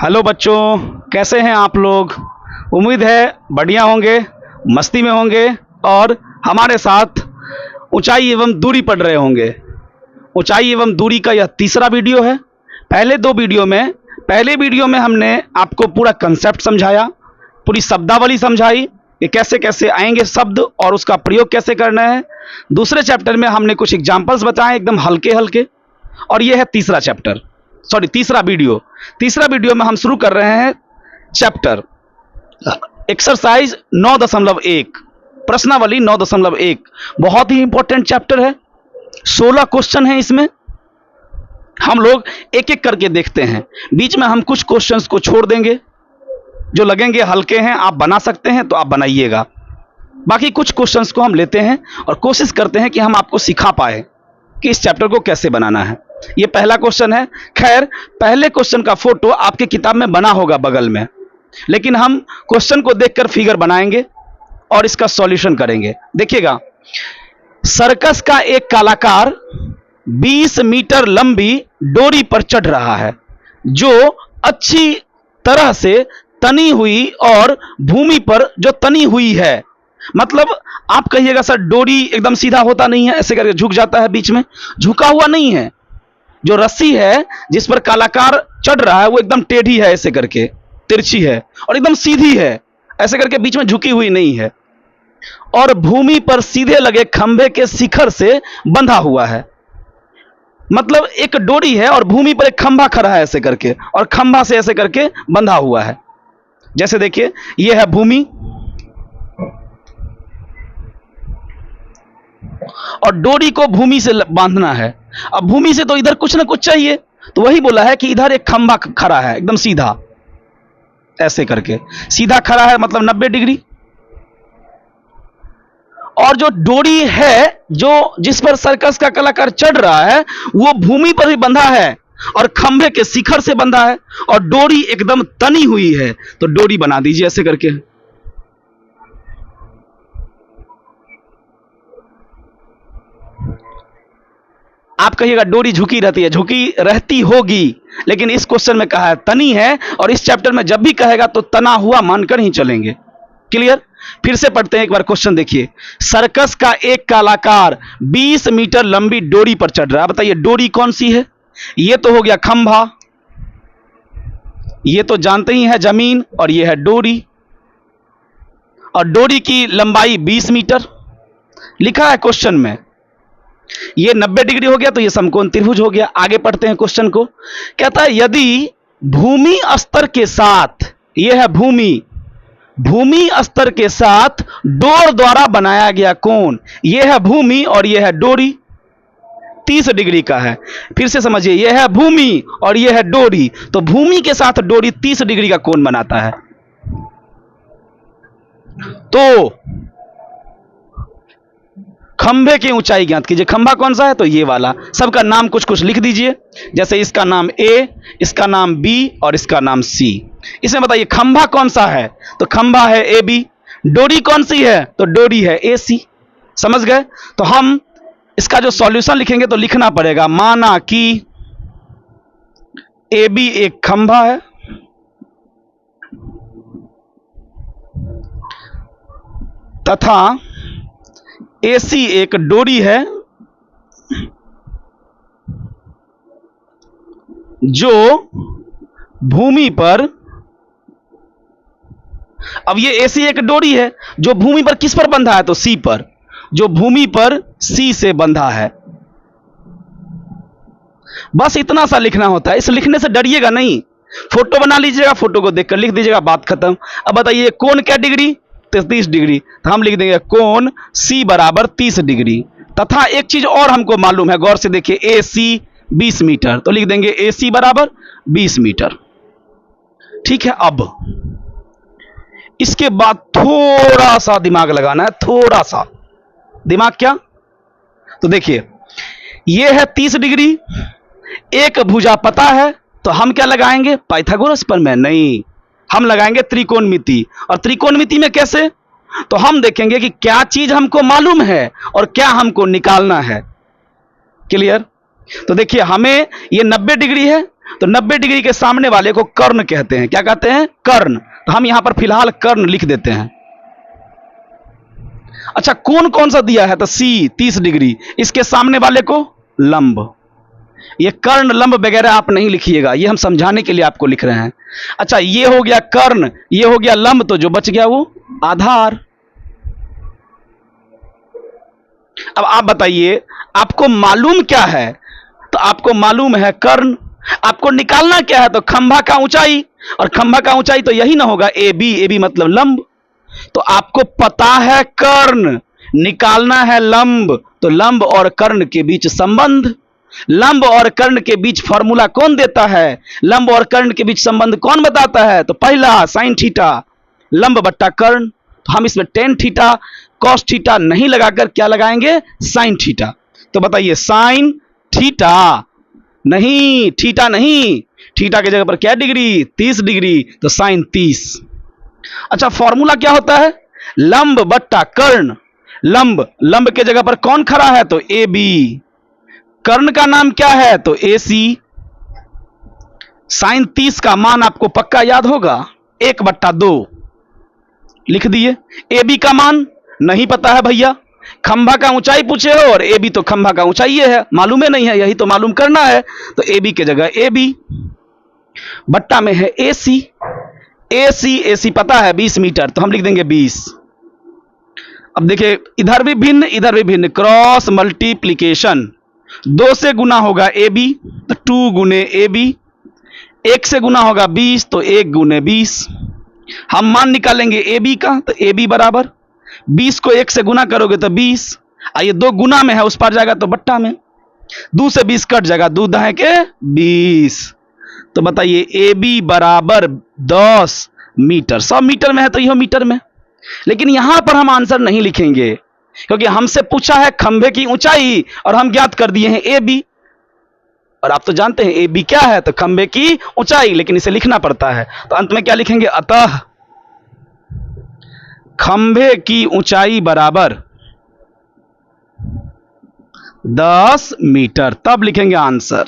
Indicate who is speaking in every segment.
Speaker 1: Hello बच्चों, कैसे हैं आप लोग। उम्मीद है बढ़िया होंगे, मस्ती में होंगे और हमारे साथ ऊंचाई एवं दूरी पढ़ रहे होंगे। ऊंचाई एवं दूरी का यह तीसरा वीडियो है। पहले वीडियो में हमने आपको पूरा कंसेप्ट समझाया, पूरी शब्दावली समझाई कि कैसे कैसे आएंगे शब्द और उसका प्रयोग कैसे करना है। दूसरे चैप्टर में हमने कुछ एग्जाम्पल्स बताए एकदम हल्के हल्के, और यह है तीसरा वीडियो में हम शुरू कर रहे हैं चैप्टर एक्सरसाइज 9.1 प्रश्नावली 9.1। बहुत ही इंपॉर्टेंट चैप्टर है। 16 क्वेश्चन है इसमें। हम लोग एक एक करके देखते हैं। बीच में हम कुछ क्वेश्चंस को छोड़ देंगे जो लगेंगे हल्के हैं, आप बना सकते हैं तो आप बनाइएगा। बाकी कुछ क्वेश्चंस को हम लेते हैं और कोशिश करते हैं कि हम आपको सिखा पाए कि इस चैप्टर को कैसे बनाना है। ये पहला क्वेश्चन है। खैर, पहले क्वेश्चन का फोटो आपके किताब में बना होगा बगल में, लेकिन हम क्वेश्चन को देखकर फिगर बनाएंगे और इसका सॉल्यूशन करेंगे। देखिएगा, सर्कस का एक कलाकार 20 मीटर लंबी डोरी पर चढ़ रहा है जो अच्छी तरह से तनी हुई और भूमि पर जो तनी हुई है। मतलब आप कहिएगा सर डोरी एकदम सीधा होता नहीं है, ऐसे करके झुक जाता है, बीच में झुका हुआ नहीं है। जो रस्सी है जिस पर कलाकार चढ़ रहा है वो एकदम टेढ़ी है, ऐसे करके तिरछी है और एकदम सीधी है, ऐसे करके बीच में झुकी हुई नहीं है, और भूमि पर सीधे लगे खंभे के शिखर से बंधा हुआ है। मतलब एक डोरी है और भूमि पर एक खंभा खड़ा है ऐसे करके, और खंभा से ऐसे करके बंधा हुआ है। जैसे देखिए, यह है भूमि और डोरी को भूमि से बांधना है। अब भूमि से तो इधर कुछ ना कुछ चाहिए, तो वही बोला है कि इधर एक खंभा खड़ा है एकदम सीधा, ऐसे करके सीधा खड़ा है, मतलब 90 डिग्री। और जो डोरी है जो जिस पर सर्कस का कलाकार चढ़ रहा है वो भूमि पर भी बंधा है और खंभे के शिखर से बंधा है, और डोरी एकदम तनी हुई है। तो डोरी बना दीजिए ऐसे करके। आप कहिएगा डोरी झुकी रहती है, झुकी रहती होगी, लेकिन इस क्वेश्चन में कहा है तनी है, और इस चैप्टर में जब भी कहेगा तो तना हुआ मानकर ही चलेंगे। क्लियर? फिर से पढ़ते हैं एक बार क्वेश्चन। देखिए, सर्कस का एक कलाकार 20 मीटर लंबी डोरी पर चढ़ रहा है। बताइए डोरी कौन सी है? ये तो हो गया खंभा, ये तो जानते ही है जमीन, और ये है डोरी। और डोरी की लंबाई 20 मीटर लिखा है क्वेश्चन में। ये 90 डिग्री हो गया, तो ये समकोण त्रिभुज हो गया। आगे पढ़ते हैं क्वेश्चन को। कहता है यदि भूमि स्तर के साथ, यह है भूमि स्तर के साथ डोर द्वारा बनाया गया कोण, यह है भूमि और यह है डोरी, 30 डिग्री का है। फिर से समझिए, यह है भूमि और यह है डोरी, तो भूमि के साथ डोरी 30 डिग्री का कोण बनाता है। तो खंभे की ऊंचाई ज्ञात कीजिए। खंभा कौन सा है? तो ये वाला। सबका नाम कुछ कुछ लिख दीजिए, जैसे इसका नाम A, इसका नाम B और इसका नाम C। इसमें बताइए खंभा कौन सा है? तो खंभा है AB। डोरी कौन सी है? तो डोरी है AC। समझ गए? तो हम इसका जो सॉल्यूशन लिखेंगे तो लिखना पड़ेगा, माना कि AB एक खंभा है तथा AC एक डोरी है जो भूमि पर, अब ये AC एक डोरी है जो भूमि पर किस पर बंधा है? तो C पर, जो भूमि पर C से बंधा है। बस इतना सा लिखना होता है। इस लिखने से डरिएगा नहीं, फोटो बना लीजिएगा, फोटो को देखकर लिख दीजिएगा, बात खत्म। अब बताइए कोण क्या डिग्री? 30 डिग्री। तो हम लिख देंगे कोण C बराबर 30 डिग्री। तथा एक चीज और हमको मालूम है, गौर से देखिए, AC 20 मीटर, तो लिख देंगे AC बराबर 20 मीटर। ठीक है। अब इसके बाद थोड़ा सा दिमाग लगाना है, थोड़ा सा दिमाग। क्या? तो देखिए, यह है 30 डिग्री, एक भुजा पता है, तो हम क्या लगाएंगे? पाइथागोरस पर में नहीं, हम लगाएंगे त्रिकोणमिति। और त्रिकोणमिति में कैसे? तो हम देखेंगे कि क्या चीज हमको मालूम है और क्या हमको निकालना है। क्लियर? तो देखिए, हमें ये 90 डिग्री है तो 90 डिग्री के सामने वाले को कर्ण कहते हैं। क्या कहते हैं? कर्ण। तो हम यहां पर फिलहाल कर्ण लिख देते हैं। अच्छा, कौन कौन सा दिया है? तो सी 30 डिग्री, इसके सामने वाले को लंब। ये कर्ण लंब वगैरह आप नहीं लिखिएगा, ये हम समझाने के लिए आपको लिख रहे हैं। अच्छा, ये हो गया कर्ण, ये हो गया लंब, तो जो बच गया वो आधार। अब आप बताइए, आपको मालूम क्या है? तो आपको मालूम है कर्ण। आपको निकालना क्या है? तो खंभा का ऊंचाई, और खंभा का ऊंचाई तो यही ना होगा, ए बी। ए बी मतलब लंब। तो आपको पता है कर्ण, निकालना है लंब। तो लंब और कर्ण के बीच संबंध, लंब और कर्ण के बीच फॉर्मूला कौन देता है? लंब और कर्ण के बीच संबंध कौन बताता है? तो पहला साइन थीटा, लंब बट्टा कर्ण। तो हम इसमें टेन थीटा कॉस थीटा नहीं लगाकर क्या लगाएंगे? Sine theta. तो बताइए, साइन थीटा नहीं, थीटा नहीं, थीटा की जगह पर क्या डिग्री? 30 डिग्री, तो साइन 30। अच्छा, फॉर्मूला क्या होता है? लंब बट्टा कर्ण। लंब, लंब के जगह पर कौन खड़ा है? तो ए बी। कर्ण का नाम क्या है? तो ए सी। साइन 30 का मान आपको पक्का याद होगा, 1/2 लिख दिए। ए बी का मान नहीं पता है भैया, खंभा का ऊंचाई पूछे हो और ए बी तो खंभा का ऊंचाई है, मालूम है नहीं है, यही तो मालूम करना है। तो ए बी के जगह ए बी, बट्टा में है ए सी। ए सी पता है 20 मीटर, तो हम लिख देंगे 20। अब देखिए, इधर भी भिन्न इधर भी भिन्न, क्रॉस मल्टीप्लीकेशन। 2 से गुना होगा ए बी, तो 2 गुने ए बी। 1 से गुना होगा 20, तो 1 गुने 20। हम मान निकालेंगे ए बी का, तो ए बी बराबर 20 को 1 से गुना करोगे तो 20। आइए, 2 गुना में है, उस पर जाएगा तो बट्टा में। 2 से 20 कट जाएगा, 2 दहे के 20। तो बताइए, ए बी बराबर 10 मीटर। 100 मीटर में है तो यह मीटर में, लेकिन यहां पर हम आंसर नहीं लिखेंगे, क्योंकि हमसे पूछा है खंभे की ऊंचाई और हम ज्ञात कर दिए हैं ए बी। और आप तो जानते हैं ए बी क्या है? तो खंभे की ऊंचाई, लेकिन इसे लिखना पड़ता है। तो अंत में क्या लिखेंगे? अतः खंभे की ऊंचाई बराबर 10 मीटर, तब लिखेंगे आंसर।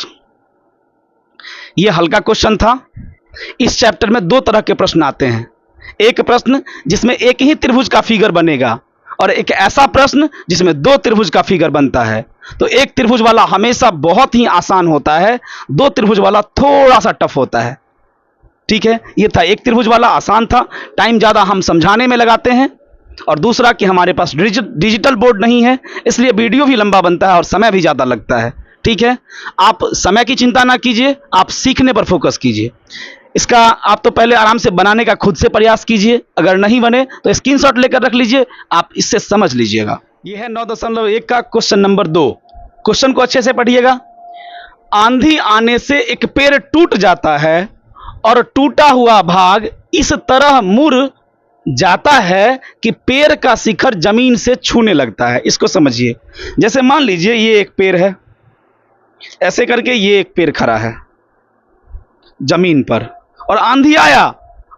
Speaker 1: यह हल्का क्वेश्चन था। इस चैप्टर में 2 तरह के प्रश्न आते हैं। एक प्रश्न जिसमें एक ही त्रिभुज का फिगर बनेगा, और एक ऐसा प्रश्न जिसमें 2 त्रिभुज का फिगर बनता है। तो एक त्रिभुज वाला हमेशा बहुत ही आसान होता है, 2 त्रिभुज वाला थोड़ा सा टफ होता है। ठीक है, ये था एक त्रिभुज वाला, आसान था, टाइम ज्यादा हम समझाने में लगाते हैं। और दूसरा कि हमारे पास डिजिटल बोर्ड नहीं है, इसलिए वीडियो भी लंबा बनता है और समय भी ज्यादा लगता है। ठीक है, आप समय की चिंता ना कीजिए, आप सीखने पर फोकस कीजिए। इसका आप तो पहले आराम से बनाने का खुद से प्रयास कीजिए, अगर नहीं बने तो स्क्रीनशॉट लेकर रख लीजिए, आप इससे समझ लीजिएगा। यह है 9.1 का क्वेश्चन नंबर 2। क्वेश्चन को अच्छे से पढ़िएगा। आंधी आने से एक पेड़ टूट जाता है और टूटा हुआ भाग इस तरह मुड़ जाता है कि पेड़ का शिखर जमीन से छूने लगता है। इसको समझिए। जैसे मान लीजिए ये एक पेड़ है, ऐसे करके ये एक पेड़ खड़ा है जमीन पर, और आंधी आया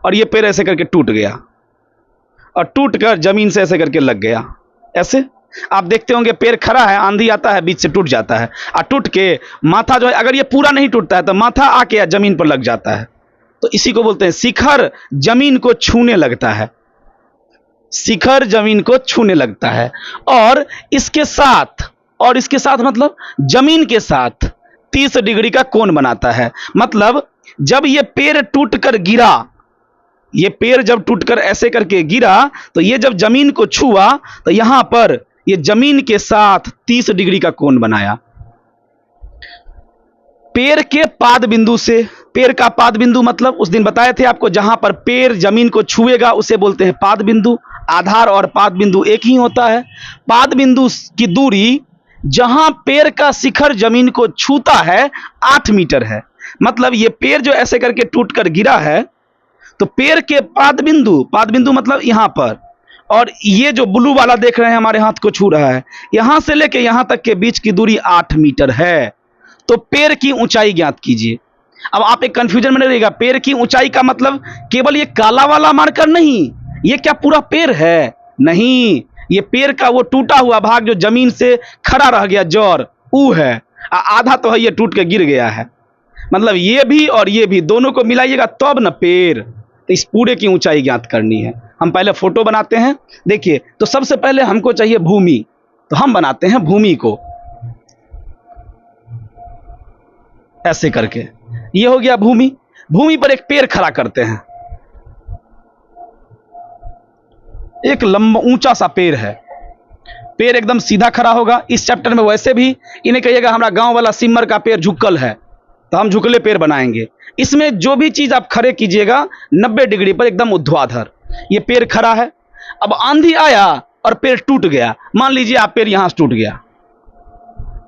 Speaker 1: और ये पेड़ ऐसे करके टूट गया, और टूट कर जमीन से ऐसे करके लग गया। ऐसे आप देखते होंगे, पेड़ खड़ा है, आंधी आता है, बीच से टूट जाता है, और टूट के माथा जो है, अगर ये पूरा नहीं टूटता है तो माथा आके जमीन पर लग जाता है। तो इसी को बोलते हैं शिखर जमीन को छूने लगता है। शिखर जमीन को छूने लगता है। और इसके साथ मतलब जमीन के साथ 30 डिग्री का कोण बनाता है। मतलब जब ये पेड़ टूटकर गिरा, ये पेड़ जब टूटकर ऐसे करके गिरा, तो ये जब जमीन को छुआ तो यहां पर ये जमीन के साथ 30 डिग्री का कोण बनाया। पेड़ के पाद बिंदु से, पेड़ का पाद बिंदु मतलब उस दिन बताए थे आपको, जहां पर पेड़ जमीन को छुएगा उसे बोलते हैं पाद बिंदु। आधार और पाद बिंदु एक ही होता है। पाद बिंदु की दूरी जहां पेड़ का शिखर जमीन को छूता है 8 मीटर है। मतलब ये पेड़ जो ऐसे करके टूटकर गिरा है, तो पेड़ के पाद बिंदु मतलब यहां पर, और ये जो ब्लू वाला देख रहे हैं हमारे हाथ को छू रहा है, यहां से लेके यहां तक के बीच की दूरी 8 मीटर है। तो पेड़ की ऊंचाई ज्ञात कीजिए। अब आप एक कंफ्यूजन में नहीं रहेगा, पेड़ की ऊंचाई का मतलब केवल ये काला वाला मार्कर नहीं, ये क्या पूरा पेड़ है? नहीं, ये पेड़ का वो टूटा हुआ भाग जो जमीन से खड़ा रह गया, जड़, ऊ है। आधा तो है ये टूट के गिर गया है। मतलब ये भी और ये भी दोनों को मिलाइएगा तब न पेड़। तो इस पूरे की ऊंचाई ज्ञात करनी है। हम पहले फोटो बनाते हैं। देखिए, तो सबसे पहले हमको चाहिए भूमि, तो हम बनाते हैं भूमि को ऐसे करके। ये हो गया भूमि। भूमि पर एक पेड़ खड़ा करते हैं। एक लंबा ऊंचा सा पेड़ है। पेड़ एकदम सीधा खड़ा होगा। इस चैप्टर में वैसे भी इन्हें कहिएगा हमारा गांव वाला सिमर का पेड़ झुकल है, तो हम झुकले पेड़ बनाएंगे। इसमें जो भी चीज आप खड़े कीजिएगा 90 डिग्री पर एकदम ऊर्ध्वाधर। ये पेड़ खड़ा है। अब आंधी आया और पेड़ टूट गया। मान लीजिए आप पेड़ यहां से टूट गया,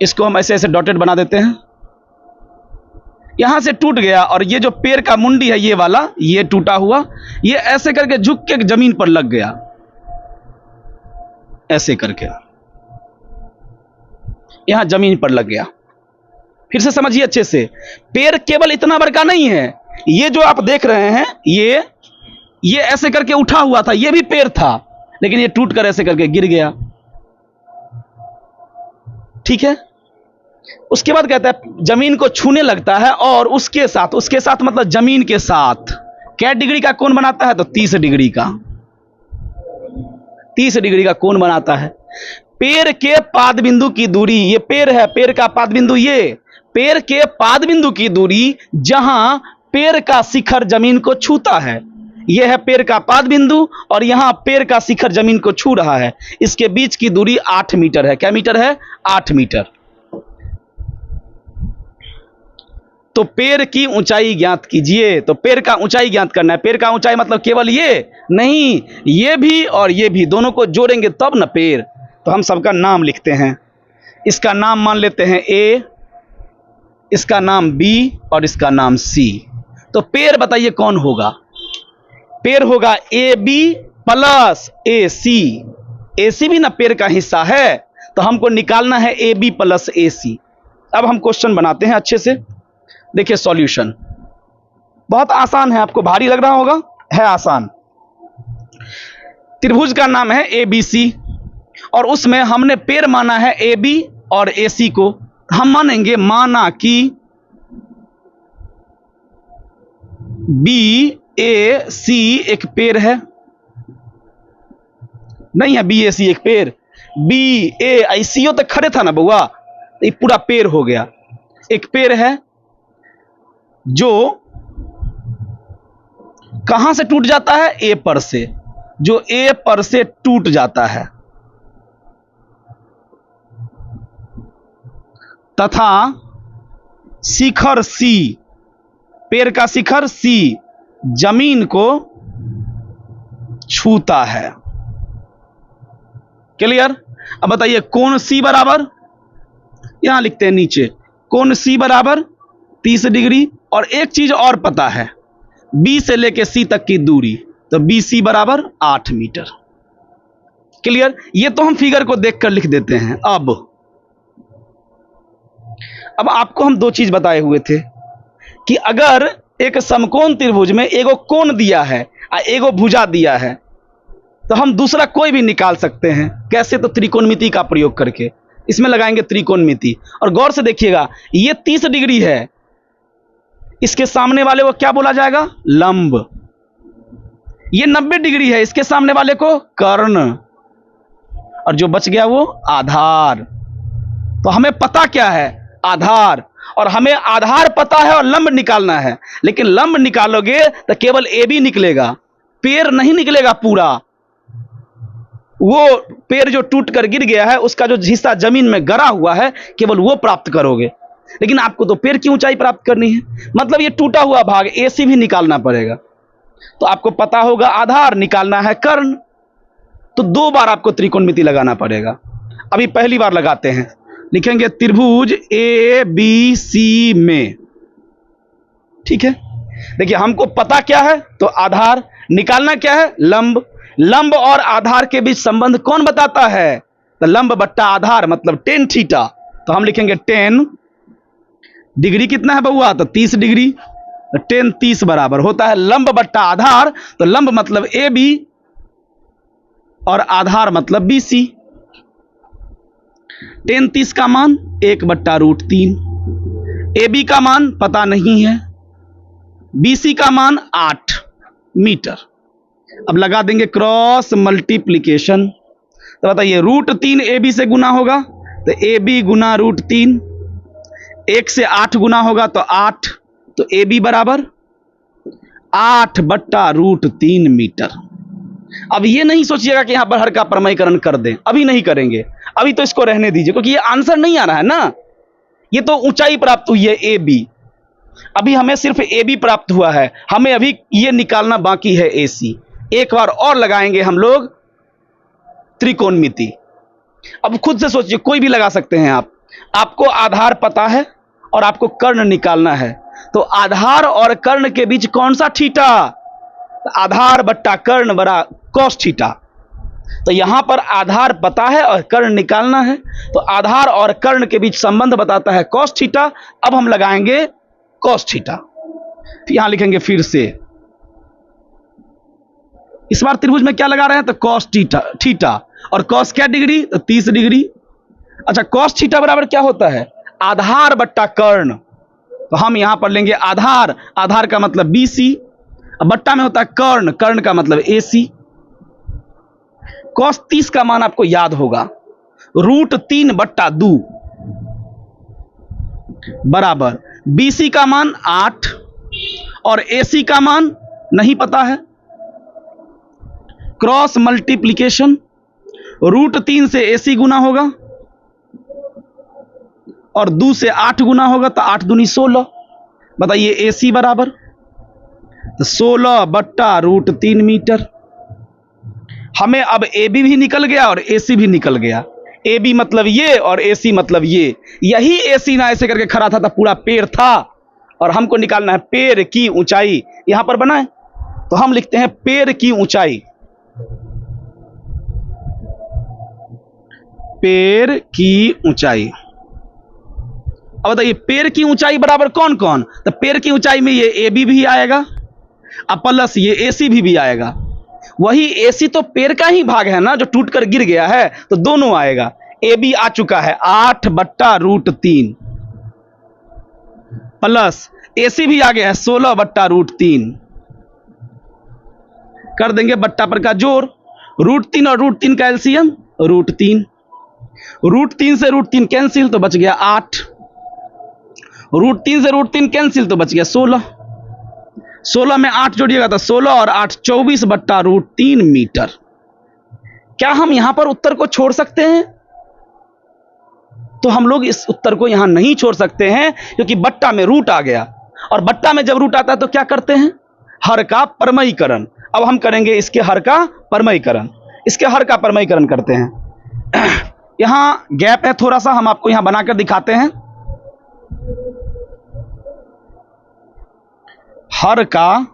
Speaker 1: इसको हम ऐसे ऐसे डॉटेड बना देते हैं। यहां से टूट गया और ये जो पेड़ का मुंडी है ये वाला, ये टूटा हुआ, ये ऐसे करके झुक के जमीन पर लग गया, ऐसे करके यहां जमीन पर लग गया। फिर से समझिए अच्छे से, पेड़ केवल इतना बड़ा नहीं है। ये जो आप देख रहे हैं ये ऐसे करके उठा हुआ था, ये भी पेड़ था, लेकिन ये टूट कर ऐसे करके गिर गया। ठीक है। उसके बाद कहता है जमीन को छूने लगता है और उसके साथ मतलब जमीन के साथ क्या डिग्री का कोण बनाता है? तो 30 डिग्री का। 30 डिग्री का कोण बनाता है। पेड़ के पाद बिंदु की दूरी, ये पेड़ है, पेड़ का पाद बिंदु, ये पेड़ के पाद बिंदु की दूरी जहां पेड़ का शिखर जमीन को छूता है, यह है पेड़ का पाद बिंदु, और यहां पेड़ का शिखर जमीन को छू रहा है। इसके बीच की दूरी 8 मीटर है। क्या मीटर है? 8 मीटर। तो पेड़ की ऊंचाई ज्ञात कीजिए। तो पेड़ का ऊंचाई ज्ञात करना है। पेड़ का ऊंचाई मतलब केवल ये नहीं, ये भी और ये भी दोनों को जोड़ेंगे तब ना पेड़। तो हम सबका नाम लिखते हैं। इसका नाम मान लेते हैं ए, इसका नाम बी और इसका नाम सी। तो पेड़ बताइए कौन होगा? पेड़ होगा ए बी प्लस ए सी। ए सी भी ना पेड़ का हिस्सा है, तो हमको निकालना है ए बी प्लस ए सी। अब हम क्वेश्चन बनाते हैं अच्छे से। देखिए सॉल्यूशन बहुत आसान है, आपको भारी लग रहा होगा, है आसान। त्रिभुज का नाम है ए बी सी और उसमें हमने पेड़ माना है ए बी और ए सी को। हम मानेंगे, माना कि बी ए सी एक पेड़ है, नहीं है बी ए सी एक पेड़, बी ए आई सी ओ तक खड़े था ना बउआ, ये पूरा पेड़ हो गया। एक पेड़ है जो कहां से टूट जाता है? ए पर से, जो ए पर से टूट जाता है, तथा शिखर सी, पेड़ का शिखर सी जमीन को छूता है। क्लियर? अब बताइए कोण सी बराबर, यहां लिखते हैं नीचे, कोण सी बराबर 30 डिग्री। और एक चीज और पता है, बी से लेके सी तक की दूरी, तो बी सी बराबर 8 मीटर। क्लियर? ये तो हम फिगर को देखकर लिख देते हैं। अब आपको हम दो चीज बताए हुए थे कि अगर एक समकोण त्रिभुज में एगो कोण दिया है और एगो भुजा दिया है, तो हम दूसरा कोई भी निकाल सकते हैं। कैसे? तो त्रिकोणमिति का प्रयोग करके। इसमें लगाएंगे त्रिकोणमिति। और गौर से देखिएगा, ये 30 डिग्री है, इसके सामने वाले को क्या बोला जाएगा? लंब। ये 90 डिग्री है, इसके सामने वाले को कर्ण, और जो बच गया वो आधार। तो हमें पता क्या है? आधार। और हमें आधार पता है और लंब निकालना है। लेकिन लंब निकालोगे तो केवल ए बी निकलेगा, पेड़ नहीं निकलेगा पूरा। वो पेड़ जो टूट कर गिर गया है, उसका जो हिस्सा जमीन में गड़ा हुआ है, केवल वो प्राप्त करोगे। लेकिन आपको तो पेड़ की ऊंचाई प्राप्त करनी है, मतलब ये टूटा हुआ भाग ए सी भी निकालना पड़ेगा। तो आपको पता होगा आधार, निकालना है कर्ण, तो 2 बार आपको त्रिकोणमिति लगाना पड़ेगा। अभी पहली बार लगाते हैं, लिखेंगे त्रिभुज ए बी सी में। ठीक है? देखिए हमको पता क्या है? तो आधार। निकालना क्या है? लंब। लंब और आधार के बीच संबंध कौन बताता है? तो लंब बट्टा आधार मतलब tan थीटा। तो हम लिखेंगे tan, डिग्री कितना है बउआ? तो 30 डिग्री। तो tan 30 बराबर होता है लंब बट्टा आधार। तो लंब मतलब ए बी और आधार मतलब बी सी। tan 30 का मान 1/√3। ए बी का मान पता नहीं है, बी सी का मान 8 मीटर। अब लगा देंगे क्रॉस मल्टीप्लीकेशन। तो बताइए √3 ए बी से गुना होगा तो ए बी गुना √3, 1 से 8 गुना होगा तो 8, तो ए बी बराबर 8/√3 मीटर। अब ये नहीं सोचिएगा कि यहां पर हर का प्रमेयीकरण कर दें, अभी नहीं करेंगे, अभी तो इसको रहने दीजिए, क्योंकि ये आंसर नहीं आ रहा है ना। ये तो ऊंचाई प्राप्त हुई है ए बी, अभी हमें सिर्फ ए बी प्राप्त हुआ है, हमें अभी ये निकालना बाकी है ए सी। एक बार और लगाएंगे हम लोग त्रिकोणमिति। अब खुद से सोचिए, कोई भी लगा सकते हैं आप। आपको आधार पता है और आपको कर्ण निकालना है, तो आधार और कर्ण के बीच कौन सा थीटा? आधार बट्टा कर्ण बरा cos थीटा। तो यहां पर आधार पता है और कर्ण निकालना है, तो आधार और कर्ण के बीच संबंध बताता है cos थीटा। अब हम लगाएंगे cos थीटा, यहां लिखेंगे फिर से। इस बार त्रिभुज में क्या लगा रहे हैं? तो cos थीटा, और cos क्या डिग्री? तो 30 डिग्री। अच्छा, cos थीटा बराबर क्या होता है? आधार बट्टा कर्ण। तो हम यहां पर लेंगे आधार, आधार का मतलब बी सी, बट्टा में होता है कर्ण, कर्ण का मतलब ए सी। cos 30 का मान आपको याद होगा, √3/2 बराबर बी सी का मान 8 और ए सी का मान नहीं पता है। क्रॉस मल्टीप्लीकेशन, √3 से ए सी गुना होगा और 2 से 8 गुना होगा, तो 8 दूनी 16। बताइए ए सी बराबर 16/√3 मीटर। हमें अब ए बी भी निकल गया और ए सी भी निकल गया। ए बी मतलब ये और ए सी मतलब ये। यही ए सी ना ऐसे करके खड़ा था, पूरा पेड़ था, और हमको निकालना है पेड़ की ऊंचाई। यहां पर बनाए तो हम लिखते हैं पेड़ की ऊंचाई, पेड़ की ऊंचाई। अब बताइए पेड़ की ऊंचाई बराबर कौन कौन? तो पेड़ की ऊंचाई में ये ए बी भी आएगा और प्लस ये ए सी भी आएगा। वही ए सी तो पेड़ का ही भाग है ना, जो टूट कर गिर गया है, तो दोनों आएगा। ए बी आ चुका है 8/√3 प्लस ए सी भी आ गया है 16/√3। कर देंगे बट्टा पर का जोड़, √3 और √3 का एलसीएम √3, √3 से √3 कैंसिल तो बच गया 8, √3 से √3 कैंसिल तो बच गया 16, 16 में 8 जोड़िएगा तो 16 और 8 24/√3 मीटर। क्या हम यहां पर उत्तर को छोड़ सकते हैं? तो हम लोग इस उत्तर को यहां नहीं छोड़ सकते हैं, क्योंकि बट्टा में रूट आ गया, और बट्टा में जब रूट आता है तो क्या करते हैं? हर का परमयीकरण। अब हम करेंगे इसके हर का परमयीकरण, इसके हर का परमयीकरण करते हैं। यहां गैप है थोड़ा सा, हम आपको यहां बनाकर दिखाते हैं। हर का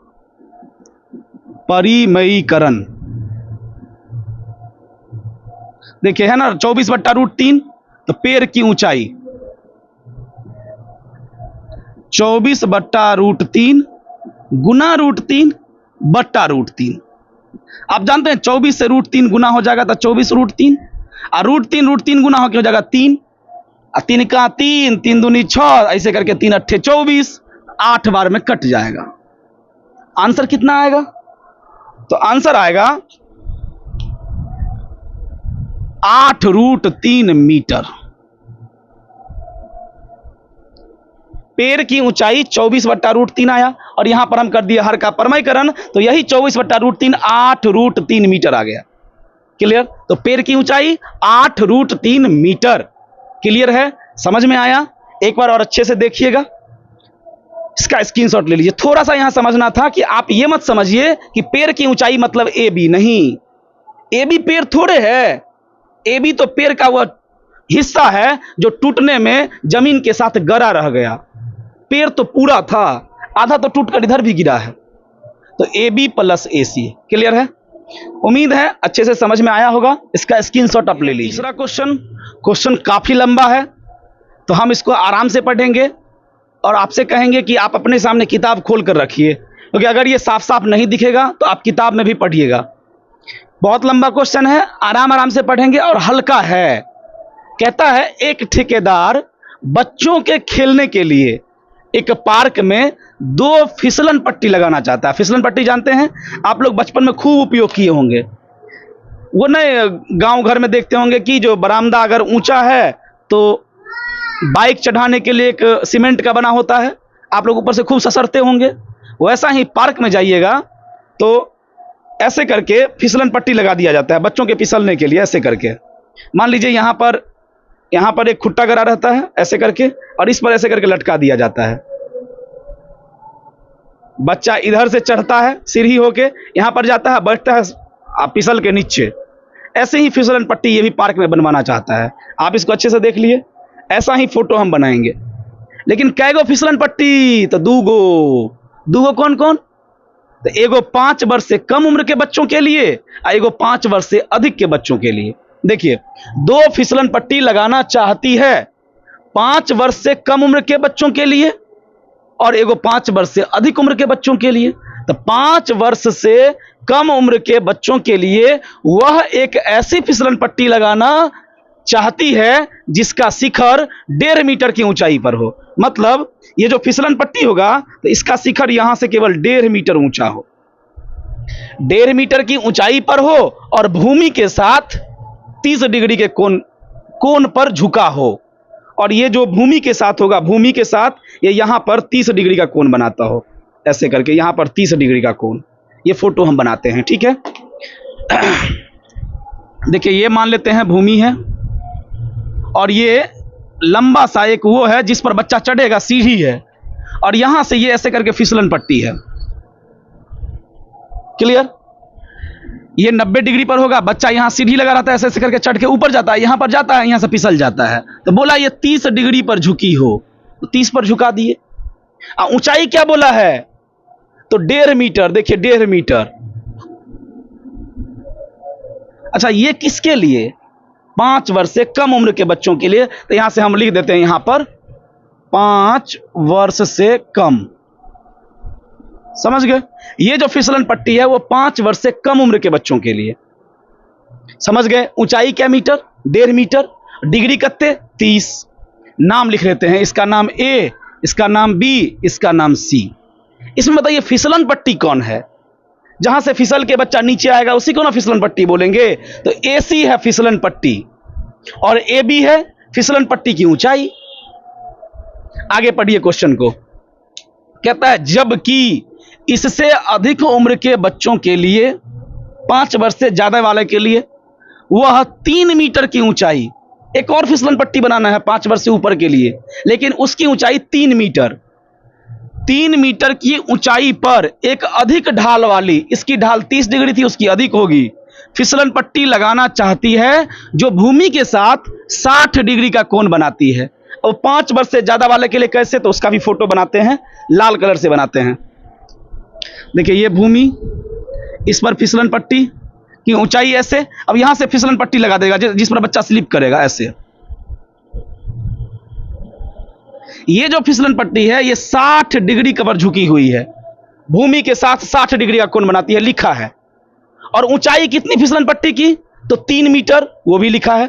Speaker 1: परिमयीकरण देखिए है ना, 24/√3, तो पेड़ की ऊंचाई 24/√3 गुना √3/√3। आप जानते हैं 24 से √3 गुना हो जाएगा तो 24√3, और √3 गुना हो जाएगा 3, और 3 का 3, 3 दूनी 6, ऐसे करके 3 अट्ठे 24, 8 बार में कट जाएगा। आंसर कितना आएगा? तो आंसर आएगा 8√3 मीटर। पेड़ की ऊंचाई 24/√3 आया, और यहां पर हम कर दिए हर का परमयीकरण, तो यही 24/√3 8√3 मीटर आ गया। क्लियर? तो पेड़ की ऊंचाई 8√3 मीटर। क्लियर है? समझ में आया? एक बार और अच्छे से देखिएगा, इसका स्क्रीनशॉट ले लीजिए। थोड़ा सा यहां समझना था कि आप ये मत समझिए कि पेड़ की ऊंचाई मतलब ए बी, नहीं, ए बी पेड़ थोड़े है। ए बी तो पेड़ का वह हिस्सा है जो टूटने में जमीन के साथ गड़ा रह गया। पेड़ तो पूरा था, आधा तो टूटकर इधर भी गिरा है। तो A B plus A C. Clear है? उम्मीद है अच्छे से समझ में आया होगा। इसका स्क्रीनशॉट आप ले लीजिए। तीसरा क्वेश्चन काफी लंबा है, तो हम इसको आराम से पढ़ेंगे और आपसे कहेंगे कि आप अपने सामने किताब खोल कर रखिए, क्योंकि अगर ये साफ साफ नहीं दिखेगा तो आप किताब में भी पढ़िएगा। बहुत लंबा क्वेश्चन है, आराम आराम से पढ़ेंगे और हल्का है। कहता है एक ठेकेदार बच्चों के खेलने के लिए एक पार्क में 2 फिसलन पट्टी लगाना चाहता है। फिसलन पट्टी जानते हैं आप लोग, बचपन में खूब उपयोग किए होंगे। वो नए गांव घर में देखते होंगे कि जो बरामदा अगर ऊंचा है तो बाइक चढ़ाने के लिए एक सीमेंट का बना होता है, आप लोग ऊपर से खूब ससरते होंगे। वैसा ही पार्क में जाइएगा तो ऐसे करके फिसलन पट्टी लगा दिया जाता है बच्चों के फिसलने के लिए। ऐसे करके मान लीजिए यहाँ पर एक खुट्टा गड़ा रहता है ऐसे करके, और इस पर ऐसे करके लटका दिया जाता है। बच्चा इधर से चढ़ता है सीढ़ी होके, यहाँ पर जाता है, बैठता है फिसल के नीचे। ऐसे ही फिसलन पट्टी ये भी पार्क में बनवाना चाहता है। आप इसको अच्छे से देख लिए, ऐसा ही फोटो हम बनाएंगे। लेकिन कैगो फिसलन पट्टी? तो दूगो कौन कौन? तो एगो 5 वर्ष से कम उम्र के बच्चों के लिए और एगो 5 वर्ष से अधिक के बच्चों के लिए। देखिए 2 फिसलन पट्टी लगाना चाहती है 5 वर्ष से कम उम्र के बच्चों के लिए और एगो 5 वर्ष से अधिक उम्र के बच्चों के लिए। तो 5 वर्ष से कम उम्र के बच्चों के लिए वह एक ऐसी फिसलन पट्टी लगाना चाहती है जिसका शिखर 1.5 मीटर की ऊंचाई पर हो। मतलब ये जो फिसलन पट्टी होगा तो इसका शिखर यहां से केवल 1.5 मीटर ऊंचा हो, 1.5 मीटर की ऊंचाई पर हो और भूमि के साथ 30 डिग्री के कोण पर झुका हो। और ये जो भूमि के साथ होगा, भूमि के साथ ये यहां पर 30 डिग्री का कोण बनाता हो, ऐसे करके यहां पर 30 डिग्री का कोण। ये फोटो हम बनाते हैं, ठीक है। देखिए ये मान लेते हैं भूमि है और ये लंबा सा एक वो है जिस पर बच्चा चढ़ेगा, सीढ़ी है, और यहां से ये ऐसे करके फिसलन पट्टी है। क्लियर? ये 90 डिग्री पर होगा, बच्चा यहां सीढ़ी लगा रहता है, ऐसे ऐसे करके चढ़ के ऊपर जाता है, यहां पर जाता है, यहां से फिसल जाता है। तो बोला ये 30 डिग्री पर झुकी हो, तो 30 पर झुका दिए। ऊंचाई क्या बोला है? तो 1.5 मीटर। देखिए 1.5 मीटर। अच्छा ये किसके लिए? 5 वर्ष से कम उम्र के बच्चों के लिए। तो यहां से हम लिख देते हैं यहां पर 5 वर्ष से कम। समझ गए? ये जो फिसलन पट्टी है वो 5 वर्ष से कम उम्र के बच्चों के लिए। समझ गए? ऊंचाई क्या मीटर? 1.5 मीटर। डिग्री कितने? 30। नाम लिख लेते हैं, इसका नाम ए, इसका नाम बी, इसका नाम सी। इसमें बताइए फिसलन पट्टी कौन है? जहां से फिसल के बच्चा नीचे आएगा उसी को ना फिसलन पट्टी बोलेंगे। तो ए सी है फिसलन पट्टी और ए बी है फिसलन पट्टी की ऊंचाई। आगे पढ़िए क्वेश्चन को। कहता है जबकि इससे अधिक उम्र के बच्चों के लिए, 5 वर्ष से ज्यादा वाले के लिए, वह 3 मीटर की ऊंचाई। एक और फिसलन पट्टी बनाना है 5 वर्ष से ऊपर के लिए, लेकिन उसकी ऊंचाई 3 मीटर। 3 मीटर की ऊंचाई पर एक अधिक ढाल वाली, इसकी ढाल 30 डिग्री थी, उसकी अधिक होगी, फिसलन पट्टी लगाना चाहती है जो भूमि के साथ 60 डिग्री का कोण बनाती है। और 5 वर्ष से ज्यादा वाले के लिए कैसे? तो उसका भी फोटो बनाते हैं, लाल कलर से बनाते हैं। देखिए ये भूमि, इस पर फिसलन पट्टी की ऊंचाई ऐसे। अब यहां से फिसलन पट्टी लगा देगा जिस पर बच्चा स्लिप करेगा, ऐसे। ये जो फिसलन पट्टी है ये 60 डिग्री पर झुकी हुई है, भूमि के साथ 60 डिग्री का कोण बनाती है, लिखा है। और ऊंचाई कितनी फिसलन पट्टी की? तो 3 मीटर, वो भी लिखा है,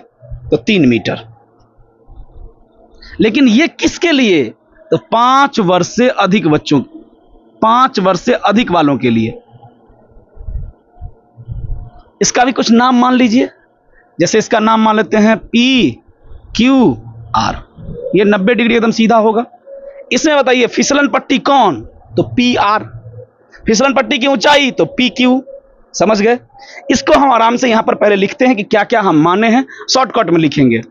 Speaker 1: तो 3 मीटर। लेकिन ये किसके लिए? तो 5 वर्ष से अधिक बच्चों, 5 वर्ष से अधिक वालों के लिए। इसका भी कुछ नाम मान लीजिए, जैसे इसका नाम मान लेते हैं पी क्यू आर। ये 90 डिग्री एकदम सीधा होगा। इसमें बताइए फिसलन पट्टी कौन? तो पी आर। फिसलन पट्टी की ऊंचाई तो पी क्यू। समझ गए? इसको हम आराम से यहां पर पहले लिखते हैं कि क्या क्या हम माने हैं, शॉर्टकट में लिखेंगे।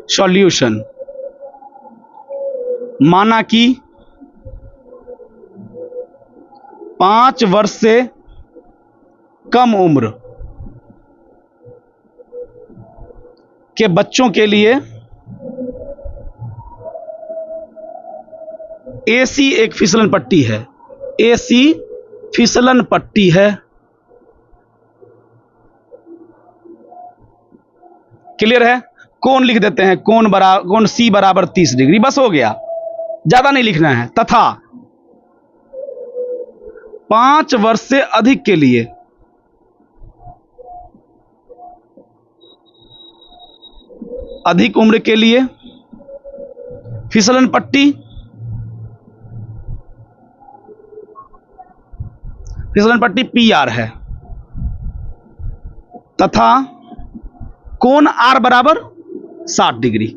Speaker 1: सॉल्यूशन। माना कि 5 वर्ष से कम उम्र के बच्चों के लिए एसी एक फिसलन पट्टी है, एसी फिसलन पट्टी है। क्लियर है? कोण लिख देते हैं, कोण सी बराबर 30 डिग्री, बस हो गया, ज्यादा नहीं लिखना है। तथा 5 वर्ष से अधिक के लिए अधिक उम्र के लिए फिसलन पट्टी फिसलन पट्टी पी आर है, तथा कोण आर बराबर 60 डिग्री।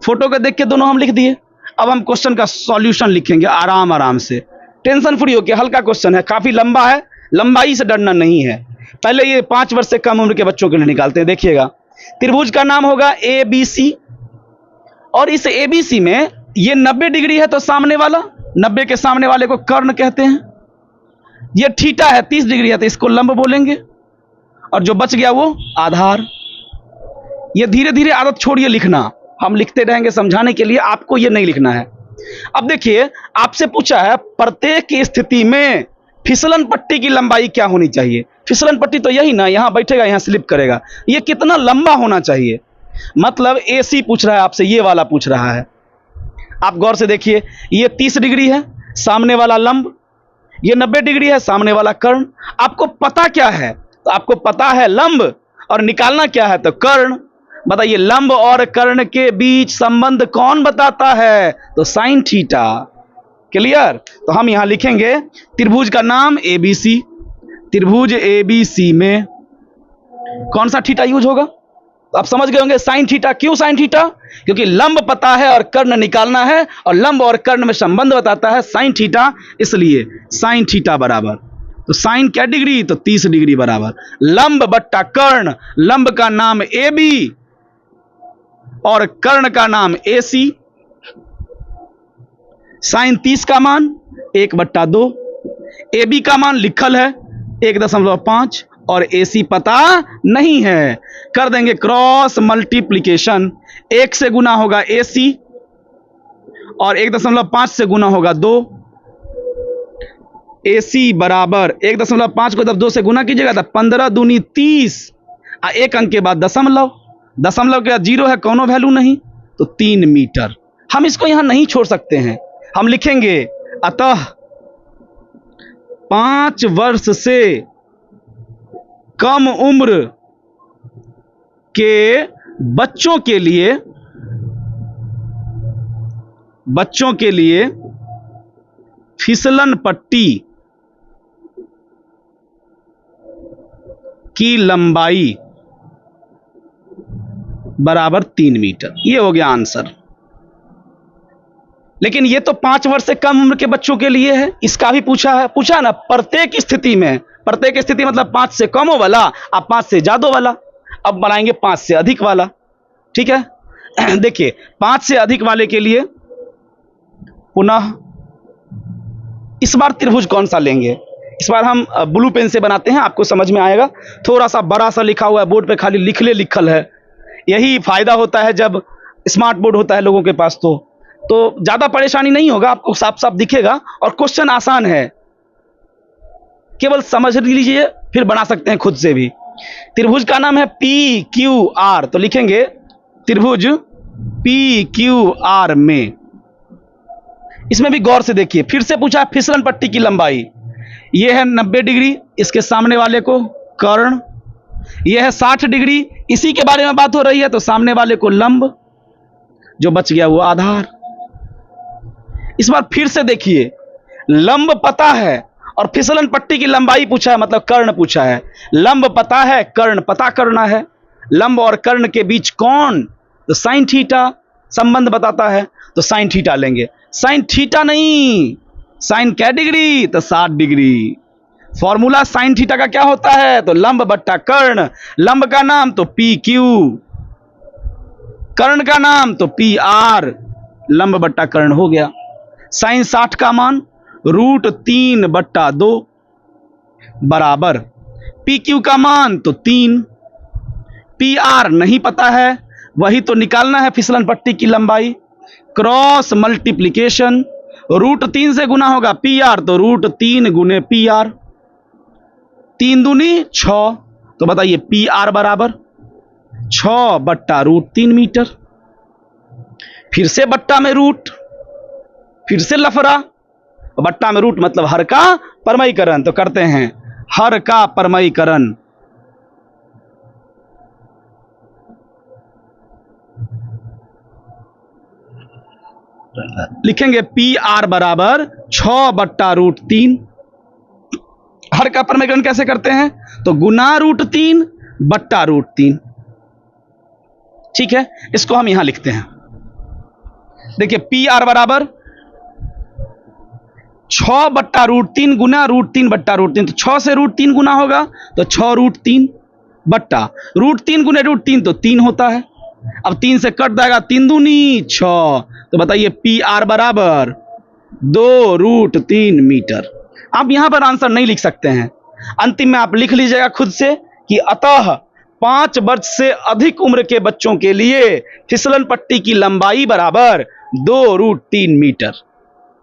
Speaker 1: फोटो को देख के दोनों हम लिख दिए। अब हम क्वेश्चन का सॉल्यूशन लिखेंगे आराम आराम से, टेंशन फ्री होकर। हल्का क्वेश्चन है, काफी लंबा है, लंबाई से डरना नहीं है। पहले ये 5 वर्ष से कम उम्र के बच्चों के लिए निकालते हैं। देखिएगा, त्रिभुज का नाम होगा ए बी सी, और इस ए बी सी में ये 90 डिग्री है, तो सामने वाला 90 के सामने वाले को कर्ण कहते हैं। ये थीटा है, 30 डिग्री है, तो इसको लंब बोलेंगे, और जो बच गया वो आधार। ये धीरे धीरे आदत छोड़िए लिखना, हम लिखते रहेंगे समझाने के लिए, आपको ये नहीं लिखना है। अब देखिए, आपसे पूछा है प्रत्येक स्थिति में फिसलन पट्टी की लंबाई क्या होनी चाहिए। फिसलन पट्टी तो यही ना, यहां बैठेगा, यहां स्लिप करेगा, ये कितना लंबा होना चाहिए। मतलब एसी पूछ रहा है आपसे, ये वाला पूछ रहा है। आप गौर से देखिए, ये 30 डिग्री है, सामने वाला लंब, ये 90 डिग्री है, सामने वाला कर्ण। आपको पता क्या है? तो आपको पता है लंब, और निकालना क्या है? तो कर्ण। बताइए, लंब और कर्ण के बीच संबंध कौन बताता है? तो साइन थीटा। क्लियर? तो हम यहां लिखेंगे त्रिभुज का नाम एबीसी। त्रिभुज एबीसी में कौन सा थीटा यूज होगा? तो आप समझ गए होंगे, साइन थीटा। क्यों साइन थीटा? क्योंकि लंब पता है और कर्ण निकालना है, और लंब और कर्ण में संबंध बताता है साइन थीटा, इसलिए साइन थीटा बराबर, तो साइन क्या डिग्री? तो 30 डिग्री बराबर लंब बट्टा कर्ण। लंब का नाम ए बी और कर्ण का नाम ए सी। साइन 30 का मान 1/2, ए बी का मान लिखल है 1.5, और ए सी पता नहीं है। कर देंगे क्रॉस मल्टीप्लीकेशन, 1 से गुना होगा ए सी, और 1.5 से गुना होगा 2। ए सी बराबर 1.5 को जब 2 से गुना कीजिएगा तो 15 दूनी 30, एक अंक के बाद दशमलव, दशमलव के बाद 0 है, कोनो वैल्यू नहीं, तो 3 मीटर। हम इसको यहां नहीं छोड़ सकते हैं, हम लिखेंगे अतः 5 वर्ष से कम उम्र के बच्चों के लिए फिसलन पट्टी की लंबाई बराबर 3 मीटर। ये हो गया आंसर। लेकिन ये तो 5 वर्ष से कम उम्र के बच्चों के लिए है, इसका भी पूछा ना, प्रत्येक स्थिति में। प्रत्येक स्थिति मतलब 5 से कम वाला, अब 5 से ज्यादा वाला, अब बनाएंगे 5 से अधिक वाला। ठीक है? देखिए, 5 से अधिक वाले के लिए पुनः इस बार त्रिभुज कौन सा लेंगे? इस बार हम ब्लू पेन से बनाते हैं, आपको समझ में आएगा। थोड़ा सा बड़ा सा लिखा हुआ है बोर्ड पे, खाली लिखल है। यही फायदा होता है जब स्मार्ट बोर्ड होता है लोगों के पास, तो ज्यादा परेशानी नहीं होगा, आपको साफ साफ दिखेगा, और क्वेश्चन आसान है, केवल समझ लीजिए, फिर बना सकते हैं खुद से भी। त्रिभुज का नाम है पी क्यू आर, तो लिखेंगे त्रिभुज पी क्यू आर में। इसमें भी गौर से देखिए, फिर से पूछा फिसलन पट्टी की लंबाई। यह है 90 डिग्री, इसके सामने वाले को कर्ण। यह है 60 डिग्री, इसी के बारे में बात हो रही है, तो सामने वाले को लंब, जो बच गया वो आधार। इस बार फिर से देखिए, लंब पता है और फिसलन पट्टी की लंबाई पूछा है, मतलब कर्ण पूछा है। लंब पता है, कर्ण पता करना है। लंब और कर्ण के बीच कौन? तो साइन थीटा संबंध बताता है, तो साइन थीटा लेंगे। साइन थीटा नहीं, साइन क्या डिग्री? तो 60 डिग्री। फॉर्मूला साइन थीटा का क्या होता है? तो लंब बट्टा कर्ण। लंब का नाम तो पी क्यू, कर्ण का नाम तो पी आर, लंब बट्टा कर्ण हो गया। साइन 60 का मान √3/2 बराबर पी क्यू का मान तो 3, पी आर नहीं पता है, वही तो निकालना है फिसलन पट्टी की लंबाई। क्रॉस मल्टीप्लीकेशन, √3 से गुना होगा पी आर, तो √3 गुने पी आर, 3 दूनी 6, तो बताइए पी आर बराबर 6/√3 मीटर। फिर से बट्टा में रूट, फिर से लफड़ा, बट्टा में रूट मतलब हर का परमयीकरण, तो करते हैं हर का परमयीकरण। लिखेंगे पी आर बराबर 6/√3, हर का परमीकरण कैसे करते हैं? तो गुना √3 बट्टा √3। ठीक है, इसको हम यहां लिखते हैं। देखिए PR बराबर 6 बट्टा √3 गुना √3 बट्टा √3, तो 6 से √3 गुना होगा तो 6 √3 बट्टा √3 गुने √3 तो 3 होता है। अब 3 से कट जाएगा, 3 दूनी 6, तो बताइए PR बराबर 2 √3 मीटर। आप यहां पर आंसर नहीं लिख सकते हैं, अंतिम में आप लिख लीजिएगा खुद से कि अतः 5 वर्ष से अधिक उम्र के बच्चों के लिए फिसलन पट्टी की लंबाई बराबर 2 √3 मीटर।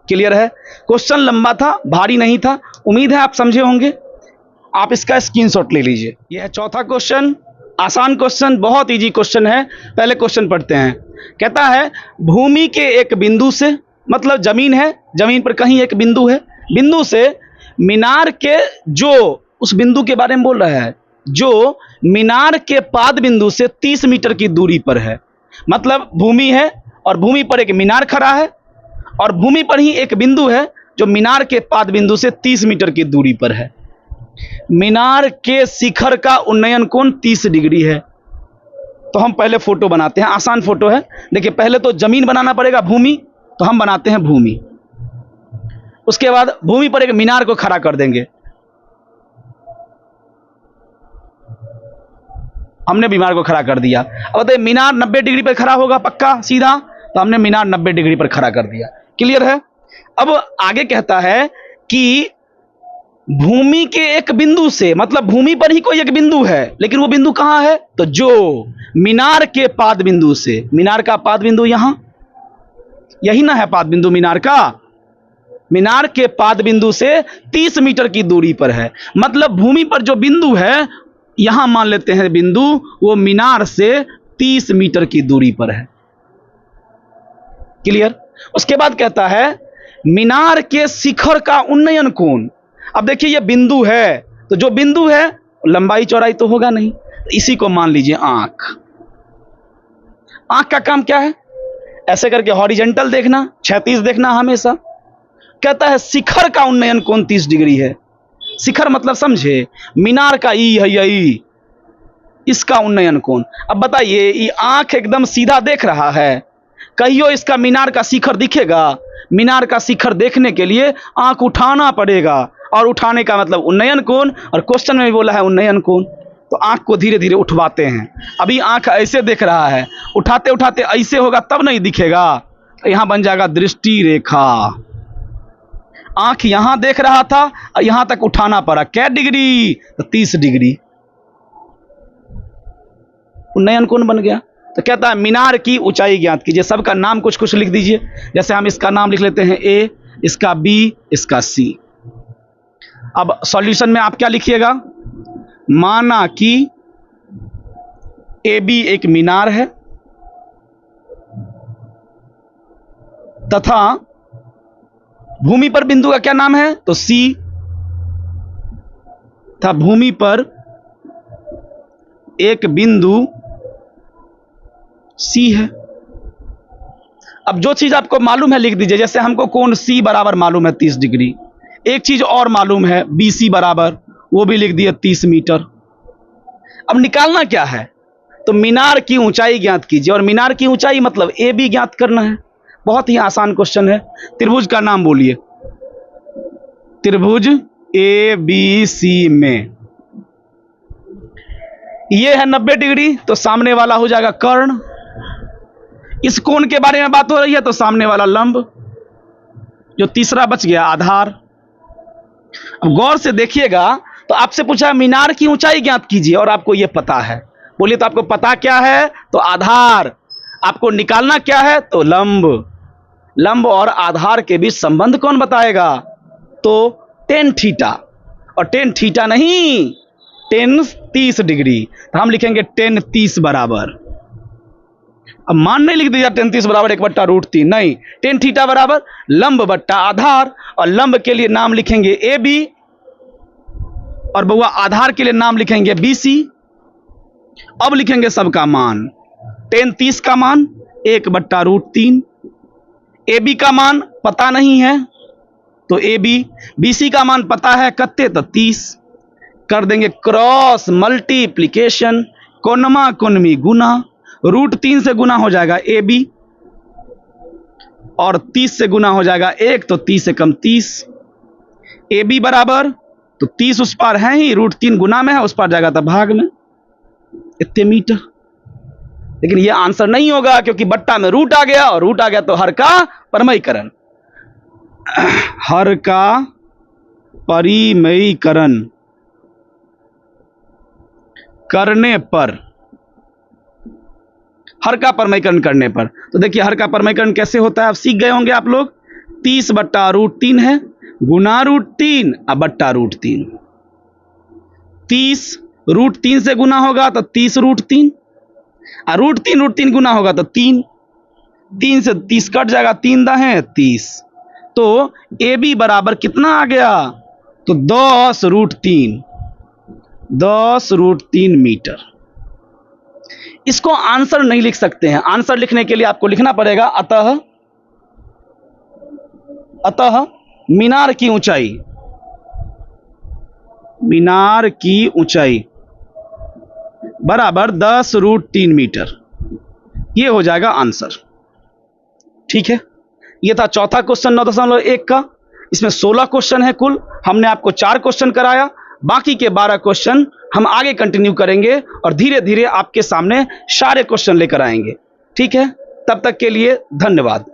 Speaker 1: क्लियर है? क्वेश्चन लंबा था, भारी नहीं था, उम्मीद है आप समझे होंगे। आप इसका स्क्रीनशॉट ले लीजिए। यह है चौथा क्वेश्चन, आसान क्वेश्चन, बहुत इजी क्वेश्चन है। पहले क्वेश्चन पढ़ते हैं। कहता है भूमि के एक बिंदु से, मतलब जमीन है, जमीन पर कहीं एक बिंदु है, बिंदु से मीनार के, जो उस बिंदु के बारे में बोल रहा है, जो मीनार के पाद बिंदु से 30 मीटर की दूरी पर है। मतलब भूमि है और भूमि पर एक मीनार खड़ा है और भूमि पर ही एक बिंदु है जो मीनार के पाद बिंदु से 30 मीटर की दूरी पर है। मीनार के शिखर का उन्नयन कोण 30 डिग्री है। तो हम पहले फोटो बनाते हैं, आसान फोटो है। देखिए पहले तो जमीन बनाना पड़ेगा, भूमि, तो हम बनाते हैं भूमि। उसके बाद भूमि पर एक मीनार को खड़ा कर देंगे। हमने मीनार को खड़ा कर दिया। अब बताइए मीनार 90 डिग्री पर खड़ा होगा पक्का सीधा, तो हमने मीनार 90 डिग्री पर खड़ा कर दिया। क्लियर है? अब आगे कहता है कि भूमि के एक बिंदु से, मतलब भूमि पर ही कोई एक बिंदु है, लेकिन वो बिंदु कहां है? तो जो मीनार के पाद बिंदु से, मीनार का पाद बिंदु यहां, यही ना है पाद बिंदु मीनार का, मीनार के पाद बिंदु से 30 मीटर की दूरी पर है। मतलब भूमि पर जो बिंदु है, यहां मान लेते हैं बिंदु, वो मीनार से 30 मीटर की दूरी पर है। क्लियर? उसके बाद कहता है मीनार के शिखर का उन्नयन कोण। अब देखिए ये बिंदु है, तो जो बिंदु है लंबाई चौड़ाई तो होगा नहीं, तो इसी को मान लीजिए आंख। आंख का काम क्या है? ऐसे करके हॉरिजेंटल देखना, क्षैतिज देखना हमेशा। कहता है शिखर का उन्नयन कोण 30 डिग्री है। शिखर मतलब समझे, मीनार का ई है यही, इसका उन्नयन कोण। अब बताइए ये आंख एकदम सीधा देख रहा है, कहियो इसका मीनार का शिखर दिखेगा? मीनार का शिखर देखने के लिए आंख उठाना पड़ेगा, और उठाने का मतलब उन्नयन कोण, और क्वेश्चन में भी बोला है उन्नयन कोण। तो आंख को धीरे धीरे उठवाते हैं। अभी आंख ऐसे देख रहा है, उठाते उठाते ऐसे होगा तब नहीं दिखेगा, तो यहां बन जाएगा दृष्टि रेखा। आंख यहां देख रहा था और यहां तक उठाना पड़ा, क्या डिग्री? तो 30 डिग्री, उन्नयन कोण बन गया। तो कहता है मीनार की ऊंचाई ज्ञात कीजिए। सबका नाम कुछ कुछ लिख दीजिए। जैसे हम इसका नाम लिख लेते हैं A, इसका B, इसका C। अब सॉल्यूशन में आप क्या लिखिएगा? माना कि AB एक मीनार है तथा भूमि पर बिंदु का क्या नाम है? तो C था। भूमि पर एक बिंदु C है। अब जो चीज आपको मालूम है लिख दीजिए। जैसे हमको कोण C बराबर मालूम है 30 डिग्री। एक चीज और मालूम है BC बराबर, वो भी लिख दिए 30 मीटर। अब निकालना क्या है? तो मीनार की ऊंचाई ज्ञात कीजिए, और मीनार की ऊंचाई मतलब AB ज्ञात करना है। बहुत ही आसान क्वेश्चन है। त्रिभुज का नाम बोलिए। त्रिभुज ABC में ये है 90 डिग्री, तो सामने वाला हो जाएगा कर्ण। इस कोण के बारे में बात हो रही है, तो सामने वाला लंब। जो तीसरा बच गया आधार। अब गौर से देखिएगा, तो आपसे पूछा मीनार की ऊंचाई ज्ञात कीजिए और आपको यह पता है। बोलिए तो आपको पता क्या है? तो आधार। आपको निकालना क्या है? तो लंब। लंब और आधार के बीच संबंध कौन बताएगा? तो टेन थीटा। और टेन थीटा नहीं, टेन 30 डिग्री। तो हम लिखेंगे टेन 30 बराबर, अब मान नहीं लिख दिया टेन 30 बराबर 1/√3, नहीं, टेन थीटा बराबर लंब बट्टा आधार। और लंब के लिए नाम लिखेंगे AB, और बउआ आधार के लिए नाम लिखेंगे BC। अब लिखेंगे सबका मान। टेन 30 का मान 1/√3, AB का मान पता नहीं है, तो ए बी, बी सी का मान पता है कत्ते तो 30, कर देंगे क्रॉस मल्टीप्लीकेशन, कोनमा कोनमी गुना, √3 से गुना हो जाएगा ए बी और 30 से गुना हो जाएगा 1, तो 30 से कम 30, ए बी बराबर, तो 30 उस पार है ही, √3 गुना में है, उस पार जाएगा तो भाग में, इतने मीटर। लेकिन ये आंसर नहीं होगा क्योंकि बट्टा में रूट आ गया, और रूट आ गया तो हर का परिमयीकरण, हर का परिमयीकरण करने पर, हर का परिमयीकरण करने पर, तो देखिए हर का परिमयीकरण कैसे होता है आप सीख गए होंगे आप लोग। 30 बट्टा √3 है, गुना √3 अब बट्टा √3, 30 √3 से गुना होगा तो 30 √3, और √3 गुना होगा तो 3, 3 से 30 कट जाएगा, 3 दाहें 30, तो ए बी बराबर कितना आ गया, तो 10 √3 मीटर। इसको आंसर नहीं लिख सकते हैं, आंसर लिखने के लिए आपको लिखना पड़ेगा अतः मीनार की ऊंचाई बराबर 10 √3 मीटर, ये हो जाएगा आंसर। ठीक है, ये था चौथा क्वेश्चन 9.1 का। इसमें 16 क्वेश्चन है कुल, हमने आपको 4 क्वेश्चन कराया, बाकी के 12 क्वेश्चन हम आगे कंटिन्यू करेंगे और धीरे धीरे आपके सामने सारे क्वेश्चन लेकर आएंगे। ठीक है, तब तक के लिए धन्यवाद।